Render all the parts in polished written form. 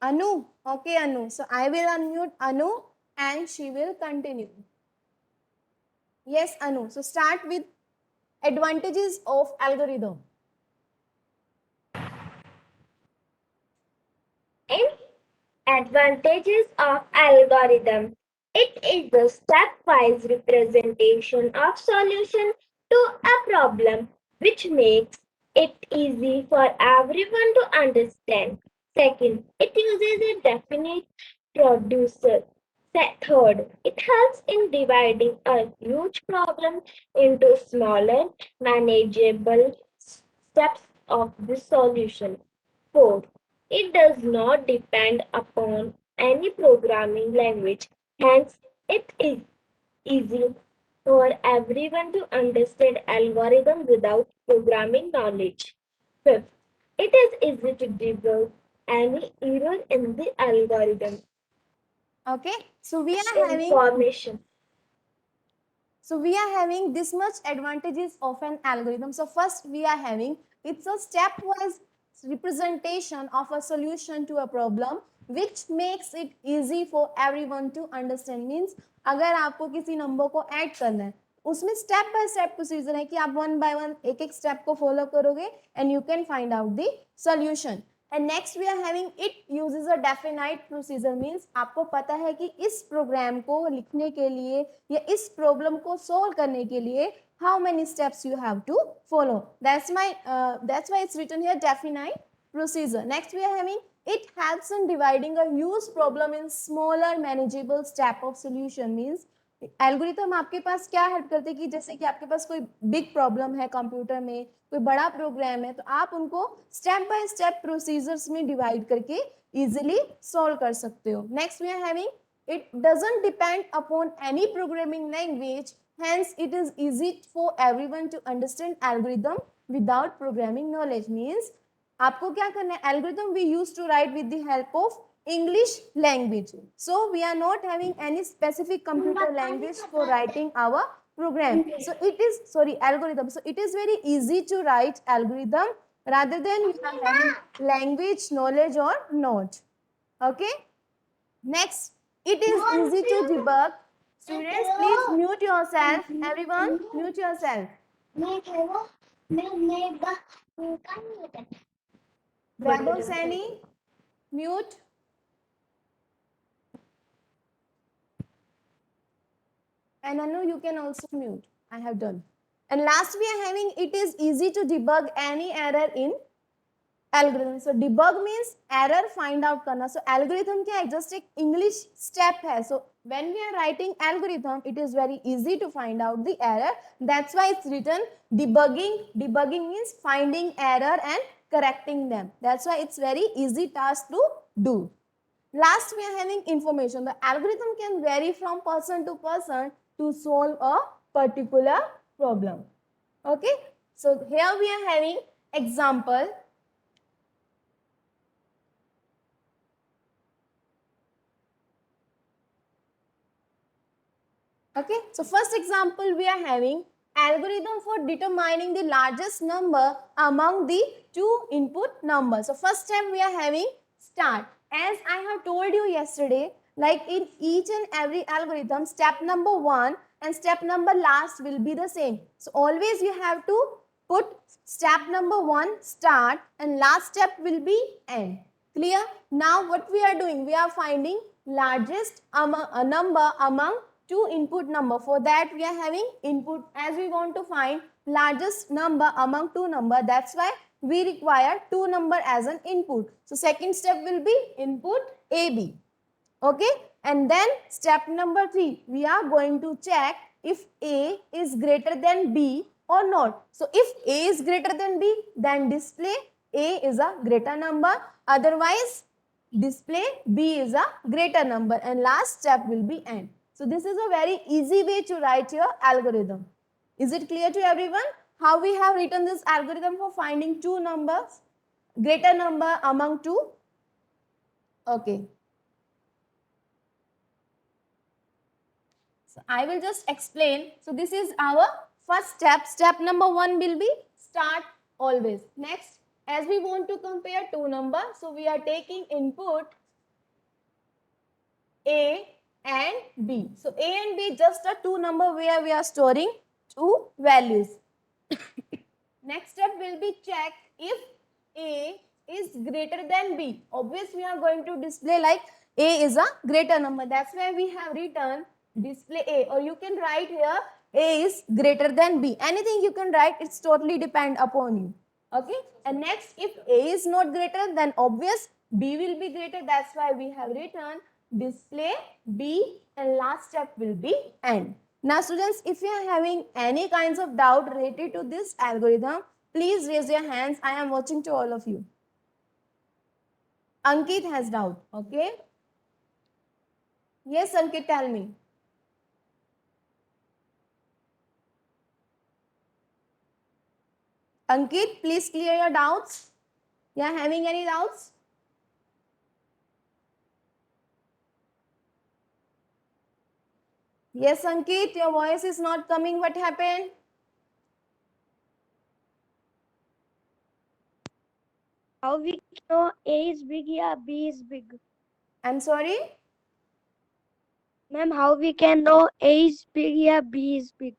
Anu. Okay, Anu. So I will unmute Anu and she will continue. Yes, Anu. So start with advantages of algorithm. In advantages of algorithm, it is the stepwise representation of solution to a problem which makes it easy for everyone to understand. Second, it uses a definite producer. Third, it helps in dividing a huge problem into smaller, manageable steps of the solution. Fourth, it does not depend upon any programming language, hence, it is easy for everyone to understand algorithm without programming knowledge. Fifth, it is easy to debug any error in the algorithm. Okay. So we are having Information. So we are having this much advantages of an algorithm. So first we are having it's a stepwise representation of a solution to a problem which makes it easy for everyone to understand. Means अगर आपको किसी number को add करना है उसमें step by step procedure है कि आप वन बाय वन एक एक स्टेप को फॉलो करोगे and you can find out the solution. And next we are having it uses a definite procedure. Means आपको पता है कि इस प्रोग्राम को लिखने के लिए या इस प्रॉब्लम को सोल्व करने के लिए how many steps you have to follow. That's why it's written here definite procedure. Next we are having it helps in dividing a huge problem in smaller manageable step of solution. Means algorithm आपके पास क्या help करते हैं कि जैसे कि आपके पास कोई big problem है कंप्यूटर में, कोई बड़ा प्रोग्राम है, तो आप उनको स्टेप बाय स्टेप प्रोसीजर्स में डिवाइड करके इजीली सॉल्व कर सकते हो. Next we are having it doesn't depend upon any programming language, hence it is easy for everyone to understand algorithm without programming knowledge. Means आपको क्या करना है, algorithm we used to write with the help of English language. So we are not having any specific computer language for writing our program. So it is algorithm. So it is very easy to write algorithm rather than you are having language knowledge or not. Okay. Next, it is easy to debug. Students, please mute yourself. Everyone, mute yourself. Vaibhav Saini, mute. And Anu, you can also mute. I have done. And last we are having it is easy to debug any error in algorithm. So debug means error find out करना. So algorithm क्या है? Just एक English step है. So when we are writing algorithm, it is very easy to find out the error. That's why it's written debugging. Debugging means finding error and correcting them. That's why it's very easy task to do. Last, we are having information. The algorithm can vary from person to person to solve a particular problem. Okay. So here we are having example. Okay. So first example we are having algorithm for determining the largest number among the two input numbers. So first step we are having start. As I have told you yesterday, like in each and every algorithm, step number 1 and step number last will be the same. So always you have to put step number 1 start and last step will be end. Clear? Now what we are doing? We are finding largest number among two input number. For that we are having input, as we want to find largest number among two number. That's why we require two number as an input. So second step will be input AB. Okay. And then step number 3, we are going to check if A is greater than B or not. So if A is greater than B, then display A is a greater number. Otherwise, display B is a greater number. And last step will be end. So this is a very easy way to write your algorithm. Is it clear to everyone how we have written this algorithm for finding two numbers, greater number among two? Okay. So I will just explain. So this is our first step. Step number 1 will be start always. Next, as we want to compare two numbers, so we are taking input A and B. So A and B just a two number where we are storing two values. Next step will be check if A is greater than B. Obviously, we are going to display like A is a greater number. That's why we have written display A, or you can write here A is greater than B. Anything you can write, it's totally depend upon you. Okay. And next, if A is not greater, then obvious B will be greater. That's why we have written display B, and last step will be AND. Now students, if you are having any kinds of doubt related to this algorithm, please raise your hands. I am watching to all of you. Ankit has doubt, okay? Yes, Ankit, tell me. Ankit, please clear your doubts. You are having any doubts? Yes, Ankit, your voice is not coming. What happened? How we know A is big or B is big? I'm sorry? Ma'am, how we can know A is big or B is big?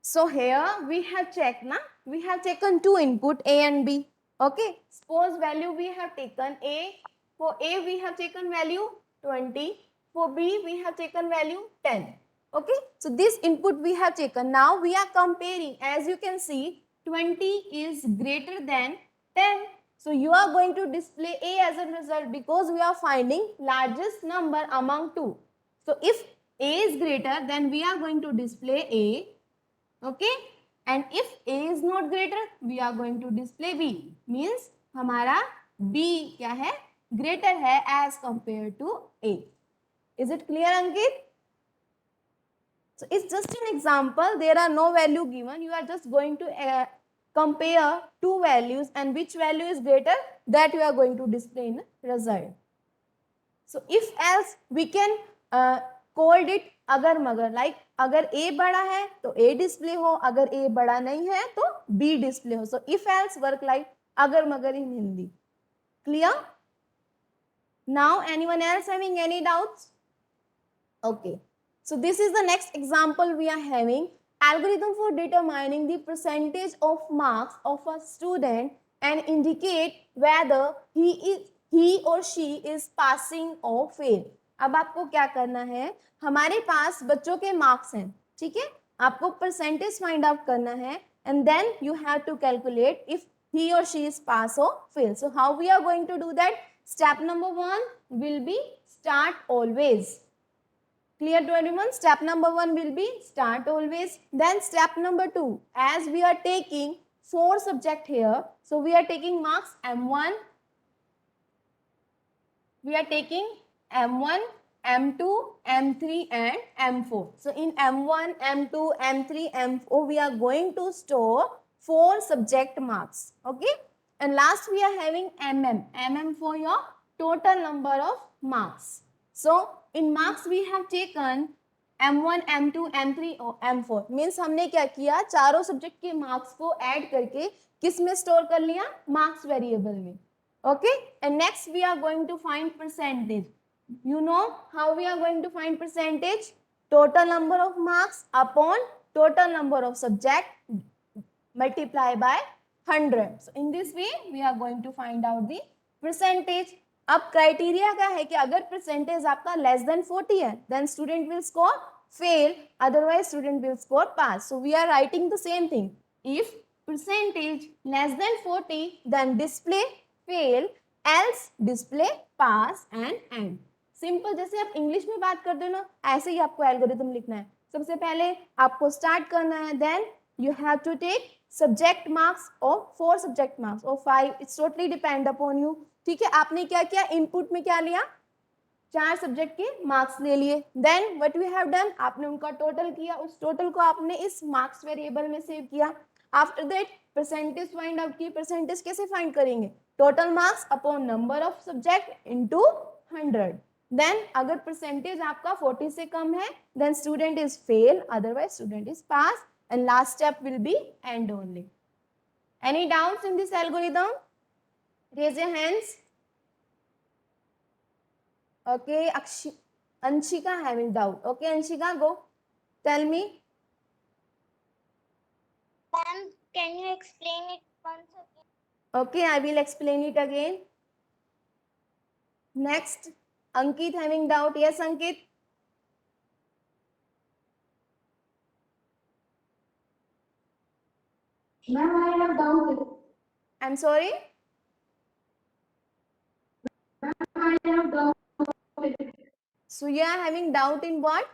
So here we have checked, na? We have taken two input A and B. Okay. Suppose value we have taken A. For A we have taken value 20. For B we have taken value 10. Okay. So this input we have taken. Now we are comparing. As you can see, 20 is greater than 10. So you are going to display A as a result because we are finding largest number among two. So if A is greater, then we are going to display A. Okay, and if A is not greater, we are going to display B. Means हमारा B क्या है? Greater है as compared to A. Is it clear, Ankit? So it's just an example. There are no value given. You are just going to compare two values, and which value is greater, that you are going to display in the result. So if else we can called it अगर मगर, like अगर A बड़ा है तो A display हो, अगर A बड़ा नहीं है तो B डिस्प्ले हो. So if else work like अगर मगर in Hindi. Clear? Now anyone else having any doubts? Okay. So this is the next example we are having. Algorithm for determining the percentage of marks of a student and indicate whether he or she is passing or fail. अब आपको क्या करना है, हमारे पास बच्चों के marks हैं, ठीक है, आपको परसेंटेज फाइंड आउट करना है, and then you have to calculate if he or she is pass or fail. So how we are going to do that? Step number 1 will be start always. Clear to everyone? Step number 1 will be start always. Then step number 2, as we are taking 4 subject here, so we are taking marks M1, we are taking M1, M2, M3 and M4. So in M1, M2, M3, M4, we are going to store 4 subject marks. Okay. And last we are having MM for your total number of marks. So in marks we have taken M1, M2, M3 और M4. Means हमने क्या किया, चारों subject के marks को add करके किस में स्टोर कर लिया, मार्क्स वेरिएबल में. Okay, and next we are going to find percentage. You know how we are going to find percentage? Total number of marks upon total number of subject multiply by 100. So in this way we are going to find out the percentage. अब criteria क्या है कि अगर percentage आपका less than 40 है, then student will score fail, otherwise student will score pass. So we are writing the same thing. If percentage less than 40, then display fail, else display pass and end. Simple, जैसे आप English में बात करते हो ना, ऐसे ही आपको algorithm लिखना है. सबसे पहले आपको स्टार्ट करना है, then you have to take subject marks or 4 subject marks or 5, it's totally depend upon you. ठीक है, आपने क्या किया, इनपुट में क्या लिया, 4 सब्जेक्ट के मार्क्स ले लिए. Then what we have done, आपने उनका टोटल किया, उस टोटल को आपने इस मार्क्स वेरिएबल में सेव किया. After that percentage find out की. परसेंटेज कैसे फाइंड करेंगे, total marks upon number of subject into 100. Then अगर परसेंटेज आपका 40 से कम है, then student is fail, otherwise student is pass. And last step will be AND only. Any doubts in this algorithm? Raise your hands. Okay, Anshika having doubt. Okay, Anshika, go. Tell me. Ma'am, can you explain it once again? Okay, I will explain it again. Next, Ankit having doubt. Yes, Ankit. Ma'am, I have doubt. I'm sorry. I have doubt. So you are having doubt in what?